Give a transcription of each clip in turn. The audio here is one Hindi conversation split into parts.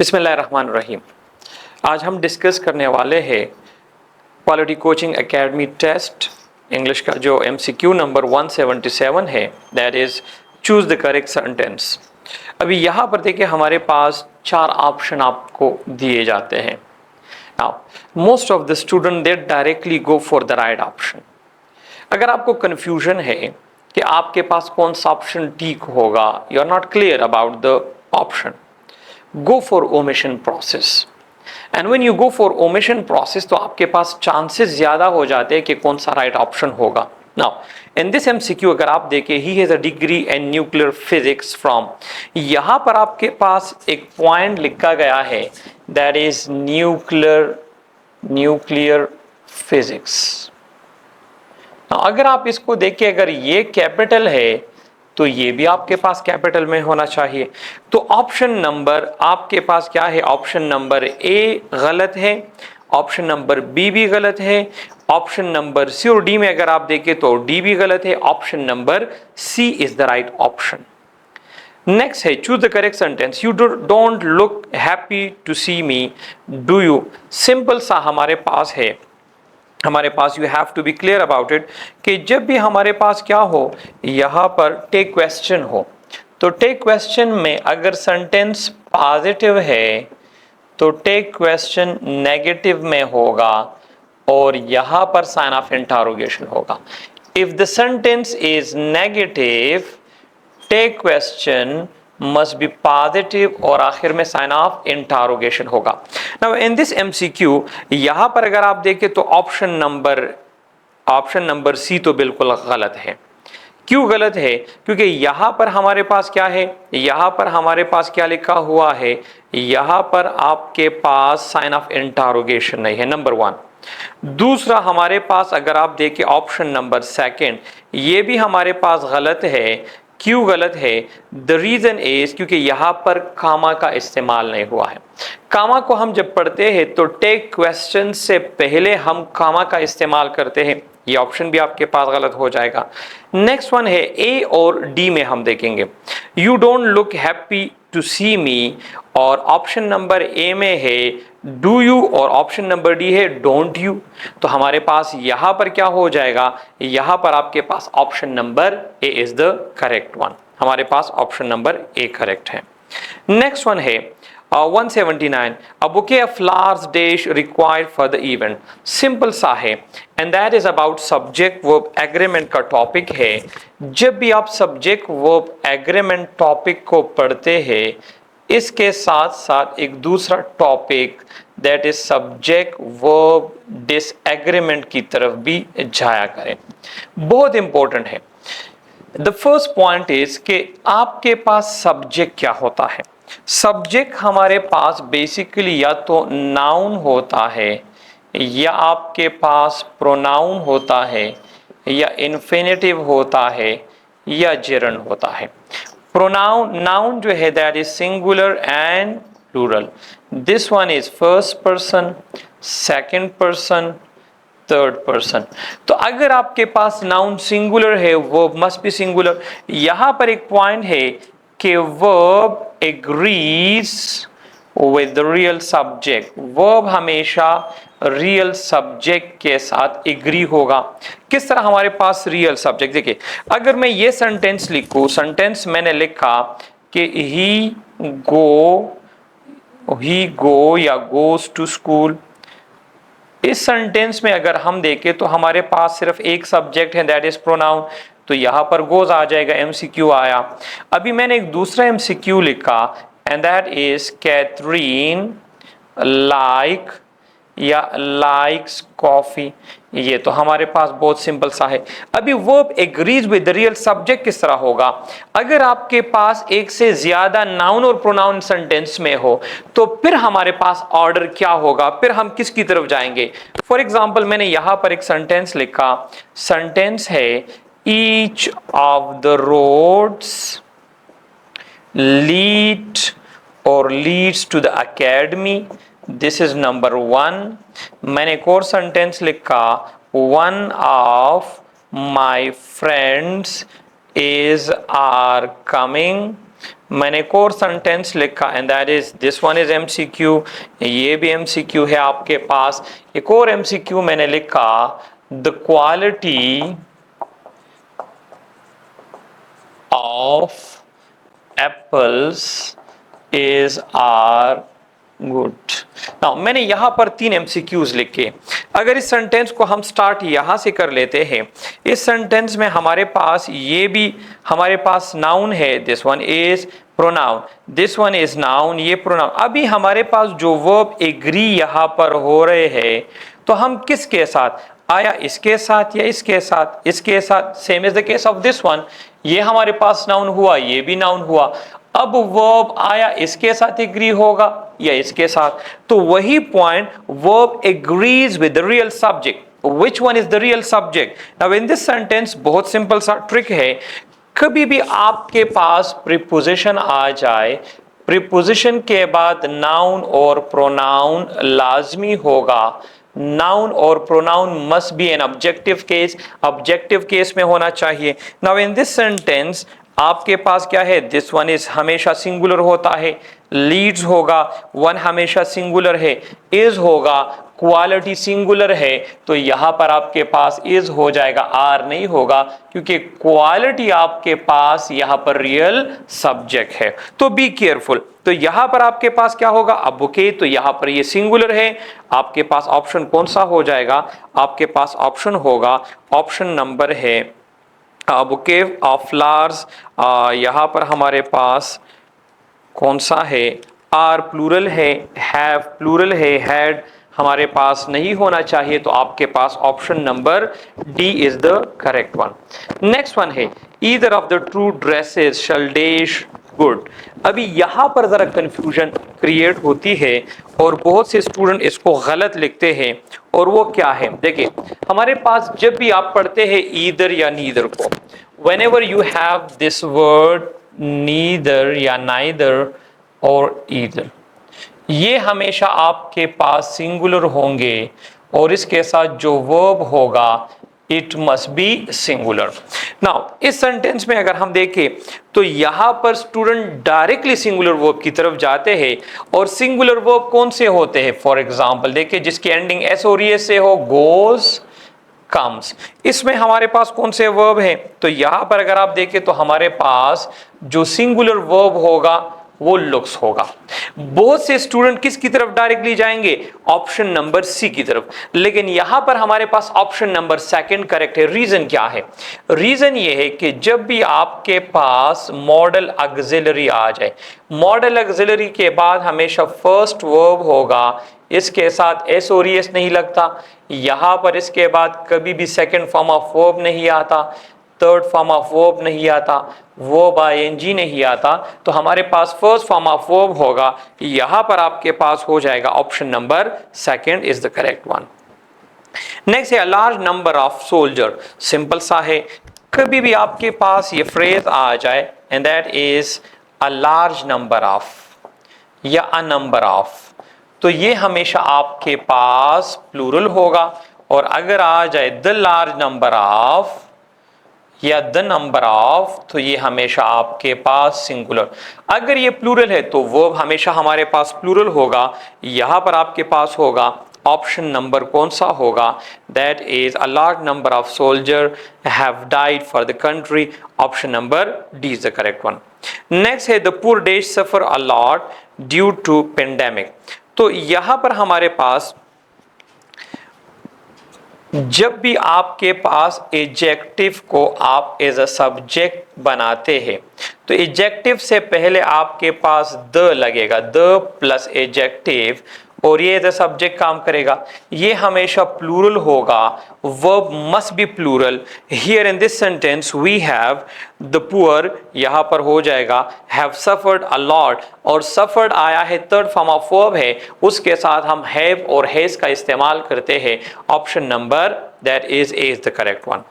बिस्मिल्लाहिर्रहमानिर्रहीम। आज हम डिस्कस करने वाले हैं quality coaching academy test English का जो MCQ नंबर 177 है, that is choose the correct sentence. अभी यहाँ पर देखिए हमारे पास 4 ऑप्शन आपको दिए जाते हैं। Now most of the student they directly go for the right option. अगर आपको कन्फ्यूजन है कि आपके पास कौन सा ऑप्शन ठीक होगा, you are not clear about the option, go for omission process and when you go for omission process तो आपके पास चांसेस ज़्यादा हो जाते हैं कि कौन सा राइट ऑप्शन होगा। Now in this MCQ अगर आप देखें he has a degree in nuclear physics from, यहाँ पर आपके पास एक पॉइंट लिखा गया है that is nuclear physics। Now अगर आप इसको देखें, अगर ये कैपिटल है तो ये भी आपके पास कैपिटल में होना चाहिए। तो ऑप्शन नंबर आपके पास क्या है? ऑप्शन नंबर ए गलत है, ऑप्शन नंबर बी भी गलत है, ऑप्शन नंबर सी और डी में अगर आप देखें तो डी भी गलत है, option number C is the right option. Next है choose the correct sentence. You don't look happy to see me, do you. Simple सा हमारे पास है, हमारे पास you have to be clear about it कि जब भी हमारे पास क्या हो, यहाँ पर टेक क्वेश्चन हो, तो टेक क्वेश्चन में अगर सेंटेंस पॉजिटिव है तो टेक क्वेश्चन नेगेटिव में होगा और यहाँ पर साइन ऑफ इंटरोगेशन होगा। If the sentence is negative, tag question must be positive और आखिर में साइन ऑफ इंटरोगेशन होगा। नाउ इन दिस MCQ यहाँ पर अगर आप देखें तो ऑप्शन नंबर सी तो बिल्कुल गलत है। क्यों गलत है? क्योंकि यहाँ पर हमारे पास क्या है, यहाँ पर हमारे पास क्या लिखा हुआ है, यहाँ पर आपके पास साइन ऑफ इंटरोगेशन नहीं है, नंबर 1। दूसरा हमारे पास अगर आप देखें ऑप्शन नंबर 2, ये भी हमारे पास गलत है। क्यों गलत है? द रीजन इज क्योंकि यहाँ पर कामा का इस्तेमाल नहीं हुआ है। कामा को हम जब पढ़ते हैं तो टेक क्वेश्चन से पहले हम कामा का इस्तेमाल करते हैं, ये ऑप्शन भी आपके पास गलत हो जाएगा। नेक्स्ट वन है ए और डी में हम देखेंगे you don't look happy to see me, और ऑप्शन नंबर ए में है डू यू और ऑप्शन नंबर डी है डोंट यू। तो हमारे पास यहाँ पर क्या हो जाएगा, यहाँ पर आपके पास option number A is the correct one. हमारे पास ऑप्शन नंबर ए करेक्ट है। नेक्स्ट वन है 179, a bouquet of flowers dash required for the event। Simple सा है and that is about subject verb agreement का टॉपिक है। जब भी आप सब्जेक्ट वर्ब एग्रीमेंट टॉपिक को पढ़ते हैं, इसके साथ साथ एक दूसरा topic that is subject verb disagreement की तरफ भी जाया करें, बहुत इंपॉर्टेंट है। द फर्स्ट पॉइंट इज कि आपके पास सब्जेक्ट क्या होता है। सब्जेक्ट हमारे पास बेसिकली या तो नाउन होता है, या आपके पास प्रोनाउन होता है, या इन्फिनेटिव होता है, या जेरंड होता है। प्रोनाउन नाउन जो है that is singular and plural. This one is first person, second person, third person. तो अगर आपके पास नाउन सिंगुलर है, वर्ब मस्ट बी सिंगुलर। यहां पर एक पॉइंट है कि verb agrees with the real subject. Verb हमेशा रियल सब्जेक्ट के साथ एग्री होगा। किस तरह हमारे पास रियल सब्जेक्ट, देखिए अगर मैं ये सेंटेंस लिखूं, सेंटेंस मैंने लिखा कि ही गो या गोज टू स्कूल। इस सेंटेंस में अगर हम देखें तो हमारे पास सिर्फ एक सब्जेक्ट है दैट इज प्रोनाउन, तो यहां पर गोज आ जाएगा, MCQ आया। अभी मैंने एक दूसरा MCQ लिखा and that is Catherine like या लाइक्स कॉफी। ये तो हमारे पास बहुत सिंपल सा है। अभी verb agrees with the real subject किस तरह होगा? अगर आपके पास एक से ज्यादा नाउन और प्रोनाउन सेंटेंस में हो तो फिर हमारे पास ऑर्डर क्या होगा, फिर हम किसकी तरफ जाएंगे? फॉर एग्जाम्पल मैंने यहां पर एक सेंटेंस लिखा, सेंटेंस है each of the roads lead और leads to the academy. This is number 1। मैंने एक और सेंटेंस लिखा, one of my friends is are coming मैंने एक और सेंटेंस लिखा and that is this one is MCQ, ये भी एमसीक्यू है आपके पास। एक और एमसीक्यू मैंने लिखा, the quality of apples is are good. Now मैंने यहां पर 3 एमसीक्यूज लिखे। अगर इस सेंटेंस को हम स्टार्ट यहां से कर लेते हैं, इस सेंटेंस में हमारे पास ये भी हमारे पास नाउन है, this one is pronoun, this one is noun, ये प्रोनाउन। अभी हमारे पास जो वर्ब एग्री यहां पर हो रहे हैं, तो हम किसके साथ, आया इसके साथ या इसके साथ, इसके साथ, same is the case of this one, ये हमारे पास नाउन हुआ, ये भी नाउन हुआ। अब वर्ब आया इसके साथ एग्री होगा या इसके साथ, तो वही point, verb agrees with the real subject, which one is the real subject? Now in this sentence बहुत सिंपल सा ट्रिक है, कभी भी आपके पास प्रीपोजिशन आ जाए, प्रीपोजिशन के बाद नाउन और प्रोनाउन लाजमी होगा। नाउन और pronoun must be an objective case, objective case में होना चाहिए। नाउ इन दिस सेंटेंस आपके पास क्या है, दिस वन इज हमेशा सिंगुलर होता है, लीड्स होगा, वन हमेशा सिंगुलर है, इज होगा, क्वालिटी सिंगुलर है, तो यहां पर आपके पास इज हो जाएगा, आर नहीं होगा, क्योंकि क्वालिटी आपके पास यहां पर रियल सब्जेक्ट है। तो बी केयरफुल। तो यहां पर आपके पास क्या होगा, अब बुके, तो यहां पर ये सिंगुलर है, आपके पास ऑप्शन कौन सा हो जाएगा, आपके पास ऑप्शन होगा, ऑप्शन नंबर है बुके ऑफ फ्लावर्स। यहाँ पर हमारे पास कौन सा है, आर प्लूरल है, हैव प्लूरल है, हैड हमारे पास नहीं होना चाहिए, तो आपके पास option number D is the correct one. Next one है, either of the two dresses shall dash good. अभी यहां पर जरा कंफ्यूजन क्रिएट होती है और बहुत से स्टूडेंट इसको गलत लिखते हैं, और वो क्या है, देखिए हमारे पास जब भी आप पढ़ते हैं ईदर या नीदर को, whenever you have this word neither या neither और either, ये हमेशा आपके पास सिंगुलर होंगे और इसके साथ जो वर्ब होगा it must be singular. Now इस सेंटेंस में अगर हम देखें तो यहां पर स्टूडेंट डायरेक्टली सिंगुलर वर्ब की तरफ जाते हैं, और सिंगुलर वर्ब कौन से होते हैं, फॉर एग्जांपल देखिए जिसकी एंडिंग एस और एस से हो, गोस, कम्स, इसमें हमारे पास कौन से वर्ब हैं, तो यहां पर अगर आप देखें तो हमारे पास जो सिंगुलर वर्ब होगा वो लुक्स होगा। बहुत से स्टूडेंट किसकी तरफ डायरेक्टली जाएंगे, ऑप्शन नंबर सी की तरफ, लेकिन यहां पर हमारे पास ऑप्शन नंबर सेकंड करेक्ट है। रीजन क्या है, रीजन ये है कि जब भी आपके पास मॉडल ऑक्सिलरी आ जाए, मॉडल ऑक्सिलरी के बाद हमेशा फर्स्ट वर्ब होगा, इसके साथ एस और एस नहीं लगता, यहां पर इसके बाद कभी भी सेकंड फॉर्म ऑफ वर्ब नहीं आता, थर्ड फॉर्म ऑफ वर्ब नहीं आता, वर्ब आईएनजी नहीं आता, तो हमारे पास फर्स्ट फॉर्म ऑफ वर्ब होगा, यहां पर आपके पास हो जाएगा option number second is the correct one. Next है a large number of soldier, simple सा है, कभी भी आपके पास ये फ्रेज आ जाए and that is a large number of या अ नंबर ऑफ, तो ये हमेशा आपके पास प्लूरल होगा, और अगर आ जाए द लार्ज नंबर ऑफ या द नंबर ऑफ, तो ये हमेशा आपके पास सिंगुलर। अगर ये प्लूरल है तो वर्ब हमेशा हमारे पास प्लूरल होगा, यहां पर आपके पास होगा ऑप्शन नंबर कौन सा होगा, that is a large number of soldier have died for the country, option number D is the correct one. Next है the poor dash suffer a lot due to pandemic, तो यहां पर हमारे पास जब भी आपके पास एडजेक्टिव को आप एज अ सब्जेक्ट बनाते हैं, तो एडजेक्टिव से पहले आपके पास द लगेगा, द प्लस एडजेक्टिव, और ये एज अ सब्जेक्ट काम करेगा, ये हमेशा प्लूरल होगा, verb must be plural. Here in this sentence we have the poor, यहां पर हो जाएगा हैव सफर्ड अ लॉट, और सफर्ड आया है थर्ड फॉर्म ऑफ वर्ब है, उसके साथ हम हैव और हैज का इस्तेमाल करते हैं, option number that is the correct one.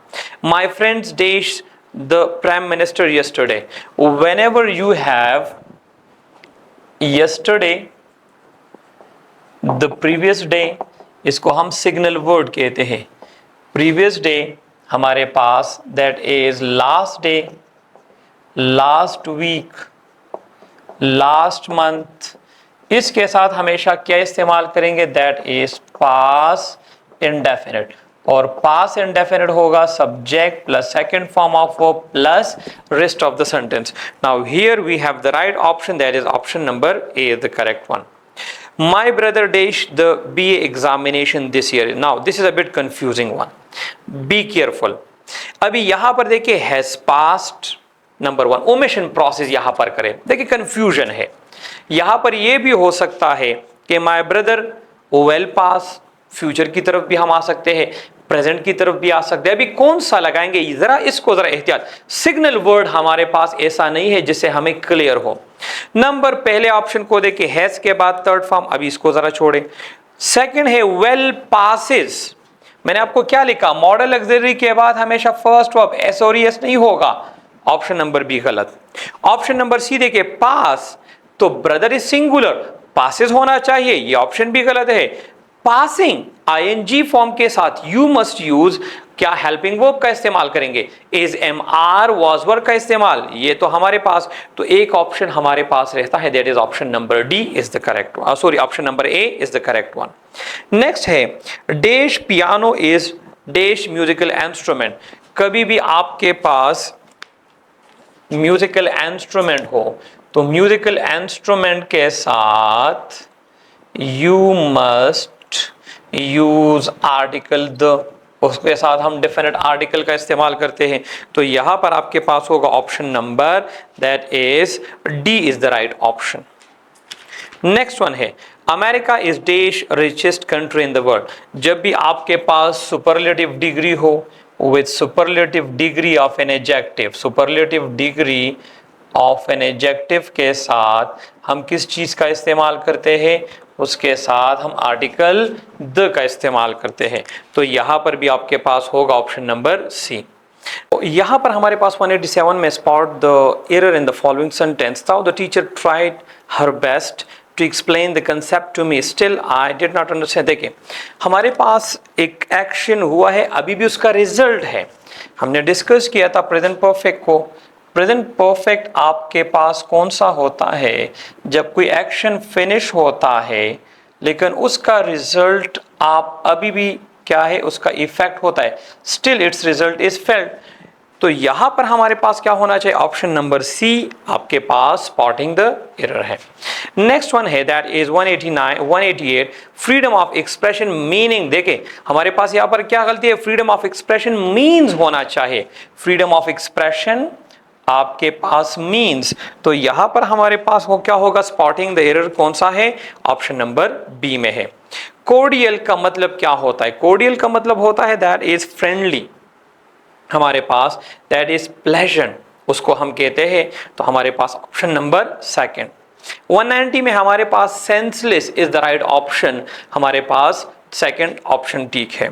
My friends dash the prime minister yesterday, whenever you have yesterday the previous day, इसको हम सिग्नल वर्ड कहते हैं, प्रीवियस डे हमारे पास that is last day, last week, last month, इसके साथ हमेशा क्या इस्तेमाल करेंगे, दैट इज पास इंडेफिनिट, और पास इंडेफिनिट होगा subject plus second form of verb plus rest of the sentence. Now here we have the right option, that is option number A is the correct one. My brother dashed the BA examination this year. Now this is a bit confusing one. Be careful. अभी यहां पर देखिए has passed, number one omission process यहां पर करें, देखिए कंफ्यूजन है. यहां पर यह भी हो सकता है कि my brother well pass, future की तरफ भी हम आ सकते हैं, प्रेजेंट की तरफ भी आ सकते हैं. अभी कौन सा लगाएंगे जरा इसको जरा एहतियात. सिग्नल वर्ड हमारे पास ऐसा नहीं है जिससे हमें क्लियर हो. नंबर पहले ऑप्शन को देखिए हैज के बाद थर्ड फॉर्म, अभी इसको जरा छोड़े. सेकंड है वेल पासिस, मैंने आपको क्या लिखा, मॉडल ऑक्सिलरी के बाद हमेशा फर्स्ट वर्ब एस और एस नहीं होगा. ऑप्शन नंबर बी गलत. ऑप्शन नंबर सी देखिए पास, तो ब्रदर इज सिंगुलर, पासिस होना चाहिए, ये ऑप्शन भी गलत है. पासिंग आईएनजी फॉर्म के साथ यू मस्ट यूज क्या हेल्पिंग वर्ब का इस्तेमाल करेंगे, is am are was verb का इस्तेमाल, ये तो हमारे पास, तो एक ऑप्शन हमारे पास रहता है, that is option number D is the correct one, sorry option number A is the correct one. Next है dash piano is dash musical instrument. कभी भी आपके पास म्यूजिकल इंस्ट्रूमेंट हो तो म्यूजिकल इंस्ट्रूमेंट के साथ you must use article the, उसके साथ हम डेफिनेट आर्टिकल का इस्तेमाल करते हैं. तो यहां पर आपके पास होगा option number that is D is the right option. Next one है America is dash richest country in the world. जब भी आपके पास सुपरलेटिव डिग्री हो with superlative degree of an adjective, superlative degree of an adjective के साथ हम किस चीज का इस्तेमाल करते हैं, उसके साथ हम आर्टिकल द का इस्तेमाल करते हैं. तो यहां पर भी आपके पास होगा ऑप्शन नंबर सी. यहां पर हमारे पास 187 में spot the error in the following sentence. Now the teacher tried her best to explain the concept to me, still I did not understand. देखिए हमारे पास एक एक्शन हुआ है, अभी भी उसका रिजल्ट है. हमने डिस्कस किया था प्रेजेंट परफेक्ट को. प्रेजेंट परफेक्ट आपके पास कौन सा होता है, जब कोई एक्शन फिनिश होता है लेकिन उसका रिजल्ट आप अभी भी क्या है, उसका इफेक्ट होता है, still it's result is felt. तो यहां पर हमारे पास क्या होना चाहिए, ऑप्शन नंबर सी आपके पास स्पॉटिंग द एरर है. नेक्स्ट वन है that is 188 freedom of expression meaning. देखें हमारे पास यहां पर क्या गलती है, फ्रीडम ऑफ एक्सप्रेशन मीन्स होना चाहिए, फ्रीडम ऑफ एक्सप्रेशन आपके पास मीन्स. तो यहां पर हमारे पास क्या होगा, स्पॉटिंग द एरर कौन सा है, ऑप्शन नंबर बी में है. कोर्डियल का मतलब क्या होता है, कोर्डियल का मतलब होता है दैट इज फ्रेंडली, हमारे पास दैट इज प्लेजेंट, उसको हम कहते हैं. तो हमारे पास ऑप्शन नंबर सेकंड. 190 में हमारे पास senseless is the right option, हमारे पास सेकंड ऑप्शन ठीक है.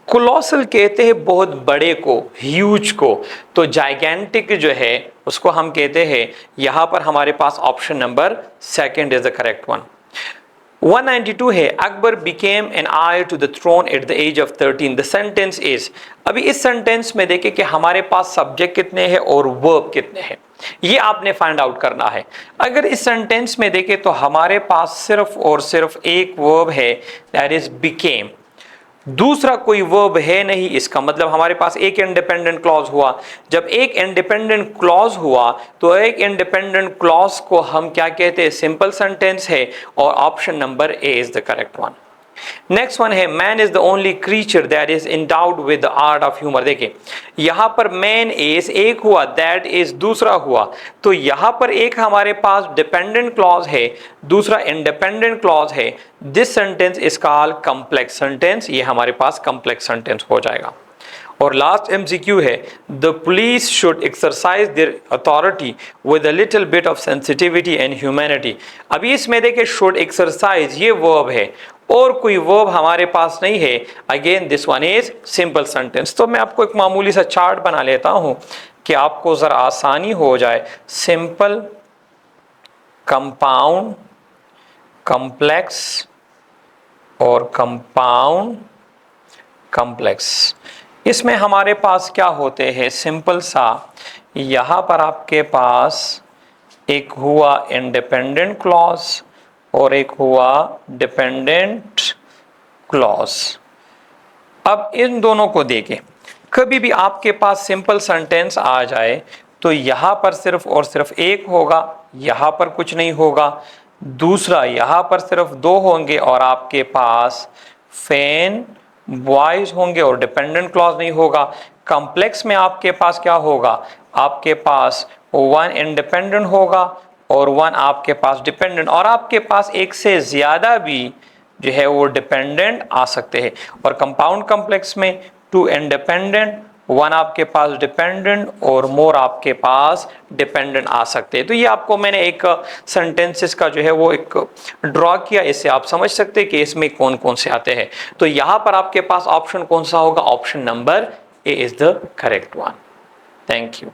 कोलोसल कहते हैं बहुत बड़े को, ह्यूज को, तो जाइगेंटिक जो है उसको हम कहते हैं, यहां पर हमारे पास option number second is the correct one. 192 है Akbar became an heir to the throne at the age of 13. The sentence is, अभी इस सेंटेंस में देखिए कि हमारे पास सब्जेक्ट कितने हैं और वर्ब कितने हैं, ये आपने फाइंड आउट करना है. अगर इस सेंटेंस में देखें तो हमारे पास सिर्फ और सिर्फ एक वर्ब है दैट इज became, दूसरा कोई वर्ब है नहीं. इसका मतलब हमारे पास एक इंडिपेंडेंट क्लॉज हुआ. जब एक इंडिपेंडेंट क्लॉज हुआ तो एक इंडिपेंडेंट क्लॉज को हम क्या कहते हैं, सिंपल सेंटेंस है, और option number A is the correct one. Next one है man is the only creature that is endowed with the art of humour. देखिए यहां पर मैन इज एक हुआ, दैट इज दूसरा हुआ, तो यहां पर एक हमारे पास डिपेंडेंट क्लॉज है, दूसरा इंडिपेंडेंट क्लॉज है. This sentence is called complex sentence, ये हमारे पास कॉम्प्लेक्स सेंटेंस हो जाएगा. और लास्ट एमसीक्यू है the police should exercise there authority with a little bit of sensitivity and humanity. अभी इसमें देखिए शुड एक्सरसाइज ये वर्ब है और कोई वर्ब हमारे पास नहीं है. Again this one is simple sentence. तो मैं आपको एक मामूली सा चार्ट बना लेता हूं कि आपको जरा आसानी हो जाए. सिंपल, कंपाउंड, कॉम्प्लेक्स और कंपाउंड कॉम्प्लेक्स. इसमें हमारे पास क्या होते हैं, सिंपल सा, यहां पर आपके पास एक हुआ इंडिपेंडेंट क्लॉज और एक हुआ डिपेंडेंट क्लॉज। अब इन दोनों को देखें, कभी भी आपके पास सिंपल सेंटेंस आ जाए तो यहां पर सिर्फ और सिर्फ एक होगा, यहां पर कुछ नहीं होगा। दूसरा, यहां पर सिर्फ दो होंगे और आपके पास फैन बॉयज होंगे और डिपेंडेंट क्लॉज नहीं होगा। कॉम्प्लेक्स में आपके पास क्या होगा, आपके पास वन इंडिपेंडेंट होगा और वन आपके पास डिपेंडेंट, और आपके पास एक से ज्यादा भी जो है वो डिपेंडेंट आ सकते हैं। और कंपाउंड कॉम्प्लेक्स में टू इंडिपेंडेंट, वन आपके पास डिपेंडेंट और मोर आपके पास डिपेंडेंट आ सकते हैं। तो ये आपको मैंने एक सेंटेंसेस का जो है वो एक ड्रॉ किया, इससे आप समझ सकते हैं कि इसमें कौन कौन से आते हैं। तो यहां पर आपके पास ऑप्शन कौन सा होगा, option number A is the correct one. Thank you.